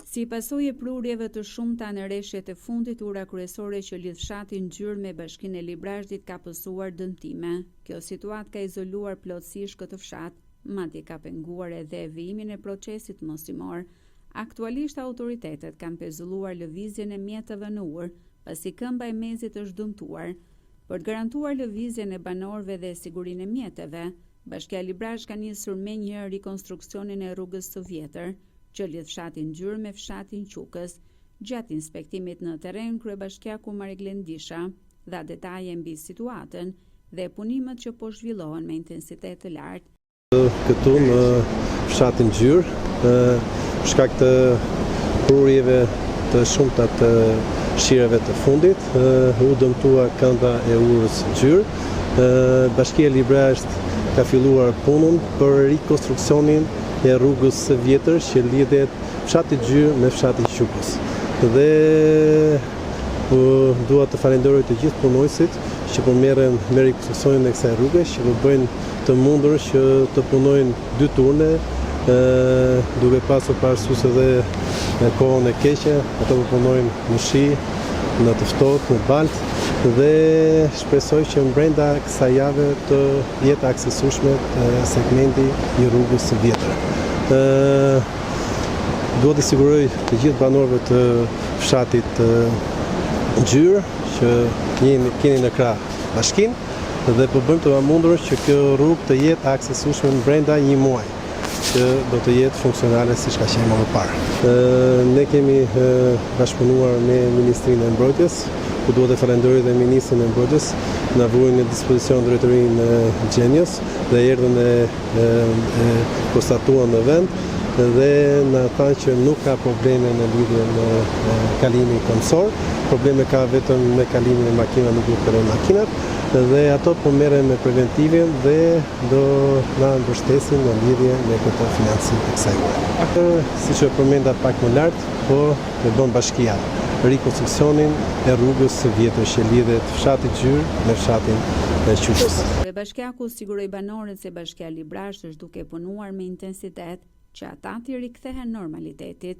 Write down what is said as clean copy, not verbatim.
Si pasojë e prurjeve të shumta në rreshtet e fundit, ura kryesore që lidh fshatin Gjyrë me Bashkinë e Librazhdit ka pësuar dëmtime. Kjo situatë ka izoluar plotësisht këtë fshat, madje ka penguar edhe vijimin e procesit mostimor. Aktualisht autoritetet kanë pezulluar lëvizjen e mjeteve në Urë, pasi këmba e mezit është dëmtuar. Për të garantuar lëvizjen e banorëve dhe sigurinë e mjeteve, Bashkia Librazhd ka nisur menjëherë rikonstruksionin e rrugës së vjetër, që lidh fshatin Gjyrë me fshatin Qukës. Gjatë inspektimit në terren, kryebashkiaku Mariglen Disha dha detaje mbi situatën dhe punimet që po zhvillohen me intensitet të lartë. Këtu në fshatin Gjyrë, shkak të prurjeve të shumta të shireve të fundit, u dëmtua këmba e urës Gjyrë. Bashkia Librazhd ka filluar punën për rikonstruksionin e rrugës së vjetër që lidhet fshati Gjyrë me fshati Qukës. Dhe dua të falenderoj të gjithë punojësit që po merren me rikonstruksionin e kësaj rruge, që po bëjnë të mundur që të punojnë 2 turne, duke pasur parasysh edhe në kohën e keqe, ato po punojnë në shi, në të ftohtë, në baltë, dhe shpresoj që brenda kësaj jave të jetë aksesueshme segmenti i rrugës së vjetër. Dua të siguroj të gjithë banorëve të fshatit Gjyrë që keni në krah bashkinë dhe po bëjmë të pamundur që kjo rrugë të jetë aksesueshme brenda 1 muaji, që do të jetë funksionale siç ka qenë më parë. Ne kemi bashkëpunuar me Ministrinë e Mbrojtjes, ku duhet të falenderoj dhe Ministrin e Mbrojtjes, na vuri në dispozicion drejtorinë e Gjenjës dhe erdhën e konstatuan në vend dhe na thanë që nuk ka probleme në lidhje me kalimin kombësor, probleme ka vetëm me kalimin e makinave, nuk duhet kalojnë makinat, dhe ato po merren me preventivin dhe do na mbështesin në lidhje me këtë financim të kësaj ure. Siç e përmenda pak më lart, po e bën bashkia rikonstruksionin e rrugës së vjetër që lidhet fshati Gjyrë me fshatin e Qukës. Bashkiaku siguroi banorët se Bashkia Librazhd është duke punuar me intensitet që ata të rikthehen normalitetit.